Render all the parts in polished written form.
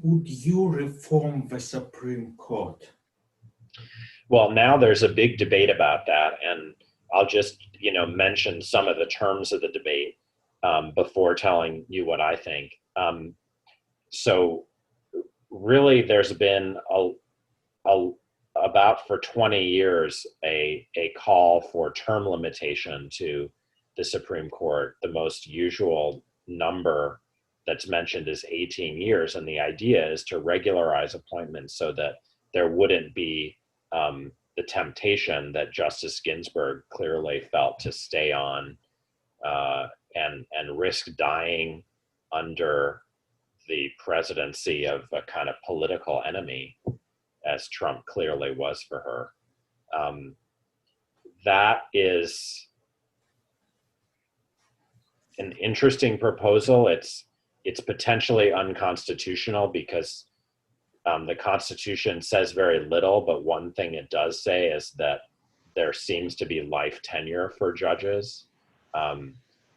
would you reform the Supreme Court? Well, now there's a big debate about that, and I'll just, mention some of the terms of the debate before telling you what I think. So really, there's been about for 20 years a call for term limitation to the Supreme Court. The most usual number that's mentioned is 18 years, and the idea is to regularize appointments so that there wouldn't be the temptation that Justice Ginsburg clearly felt to stay on and risk dying under the presidency of a kind of political enemy, as Trump clearly was for her. That is an interesting proposal. It's potentially unconstitutional because the Constitution says very little, but one thing it does say is that there seems to be life tenure for judges.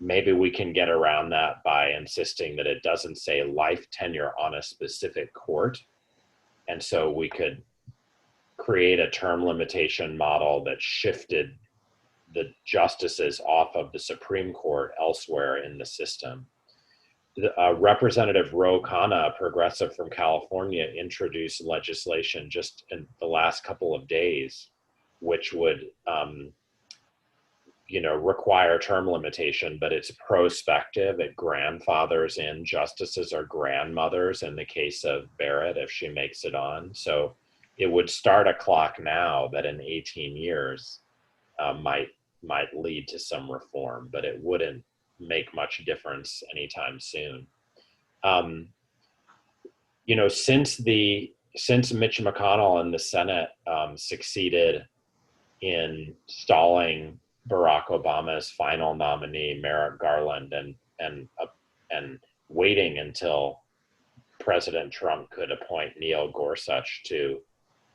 Maybe we can get around that by insisting that it doesn't say life tenure on a specific court. And so we could create a term limitation model that shifted the justices off of the Supreme Court elsewhere in the system. Representative Ro Khanna, a progressive from California, introduced legislation just in the last couple of days, which would, require term limitation, but it's prospective. It grandfathers in justices or grandmothers in the case of Barrett if she makes it on. So it would start a clock now that in 18 years might lead to some reform, but it wouldn't make much difference anytime soon. Since Mitch McConnell and the Senate succeeded in stalling Barack Obama's final nominee, Merrick Garland, and waiting until President Trump could appoint Neil Gorsuch to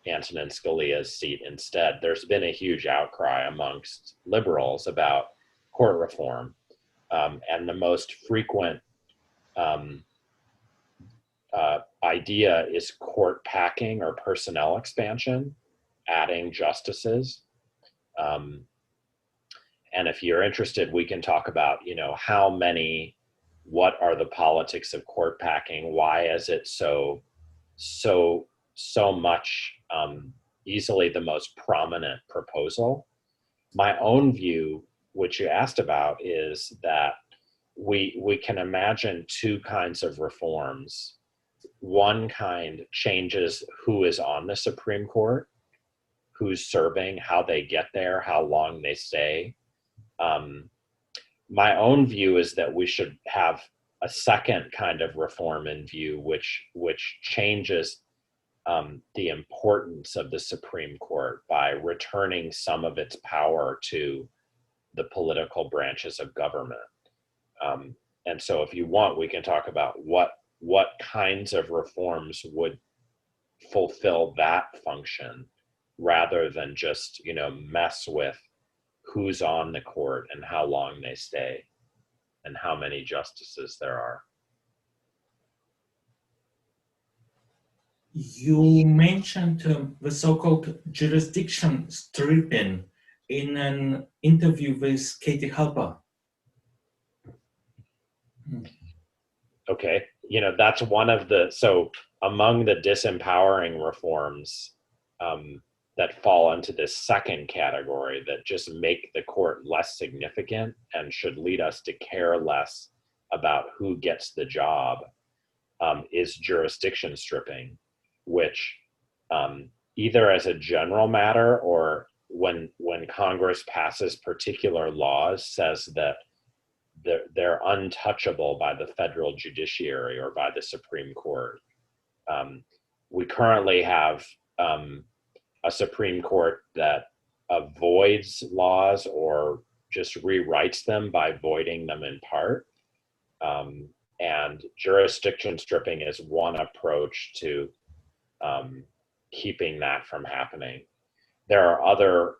Antonin Scalia's seat instead, there's been a huge outcry amongst liberals about court reform. And the most frequent idea is court packing or personnel expansion, adding justices. And if you're interested, we can talk about, how many, what are the politics of court packing? Why is it so much easily the most prominent proposal? My own view, which you asked about, is that we can imagine two kinds of reforms. One kind changes who is on the Supreme Court, who's serving, how they get there, how long they stay. My own view is that we should have a second kind of reform in view, which changes the importance of the Supreme Court by returning some of its power to the political branches of government. And so if you want, we can talk about what kinds of reforms would fulfill that function rather than just, mess with who's on the court and how long they stay and how many justices there are. You mentioned the so-called jurisdiction stripping in an interview with Katie Halper. Okay, that's one of so among the disempowering reforms that fall into this second category that just make the court less significant and should lead us to care less about who gets the job is jurisdiction stripping, which either as a general matter or when Congress passes particular laws says that they're untouchable by the federal judiciary or by the Supreme Court. We currently have a Supreme Court that avoids laws or just rewrites them by voiding them in part. And jurisdiction stripping is one approach to keeping that from happening. There are other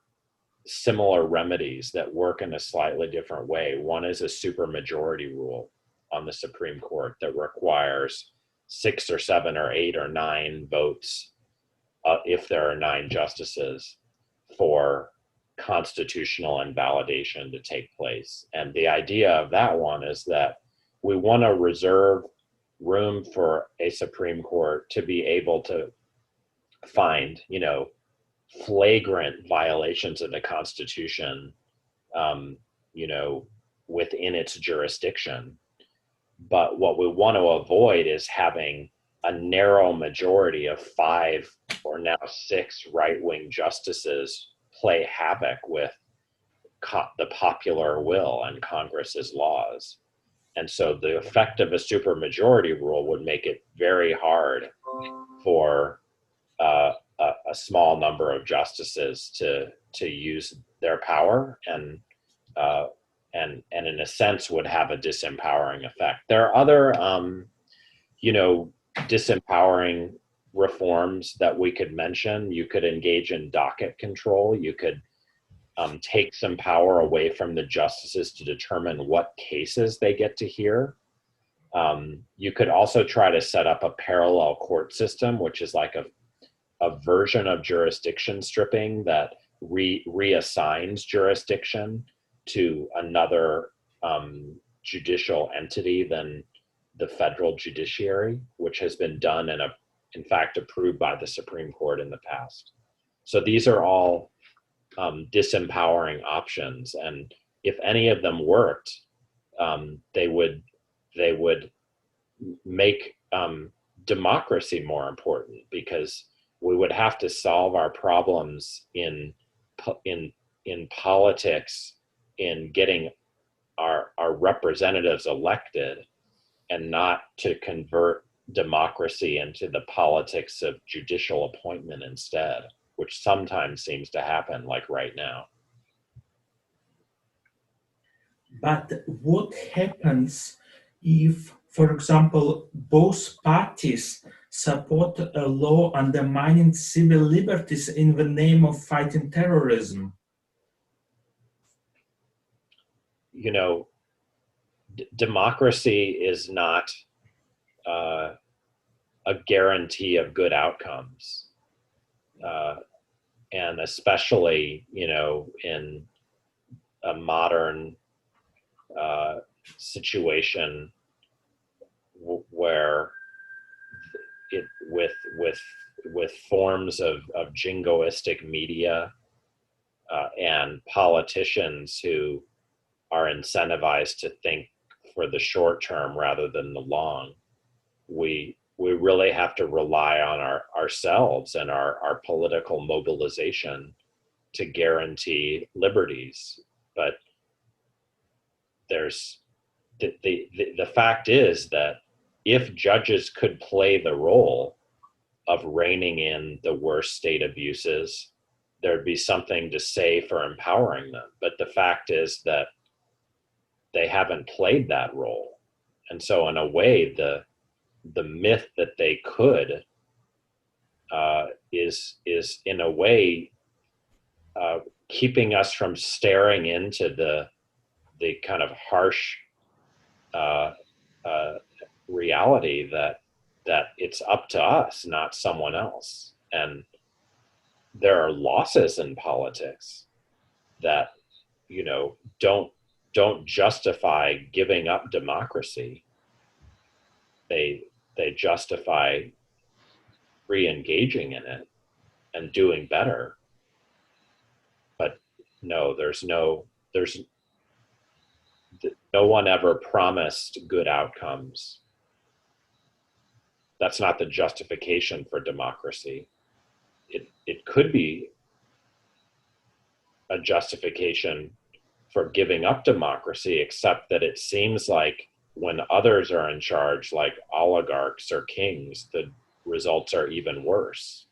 similar remedies that work in a slightly different way. One is a supermajority rule on the Supreme Court that requires 6 or 7 or 8 or 9 votes, if there are 9 justices, for constitutional invalidation to take place. And the idea of that one is that we want to reserve room for a Supreme Court to be able to find, flagrant violations of the Constitution, within its jurisdiction. But what we want to avoid is having a narrow majority of 5 or now 6 right-wing justices play havoc with the popular will and Congress's laws. And so the effect of a supermajority rule would make it very hard for a small number of justices to use their power, and in a sense would have a disempowering effect. There are other disempowering reforms that we could mention. You could engage in docket control. You could take some power away from the justices to determine what cases they get to hear. You could also try to set up a parallel court system, which is like a version of jurisdiction stripping that reassigns jurisdiction to another judicial entity than the federal judiciary, which has been done and in fact approved by the Supreme Court in the past. So these are all disempowering options, and if any of them worked, they would make democracy more important, because we would have to solve our problems in politics, in getting our representatives elected, and not to convert democracy into the politics of judicial appointment instead, which sometimes seems to happen, like right now. But what happens if, for example, both parties support a law undermining civil liberties in the name of fighting terrorism? Democracy is not a guarantee of good outcomes. And especially, in a modern situation where with forms of jingoistic media and politicians who are incentivized to think for the short term rather than the long, we really have to rely on ourselves and our political mobilization to guarantee liberties. But there's the fact is that if judges could play the role of reining in the worst state abuses, there'd be something to say for empowering them. But the fact is that they haven't played that role. And so in a way, the myth that they could is in a way keeping us from staring into the kind of harsh reality that it's up to us, not someone else. And there are losses in politics that don't justify giving up democracy. They justify re-engaging in it and doing better. But no, no one ever promised good outcomes. That's not the justification for democracy. It could be a justification for giving up democracy, except that it seems like when others are in charge, like oligarchs or kings, the results are even worse.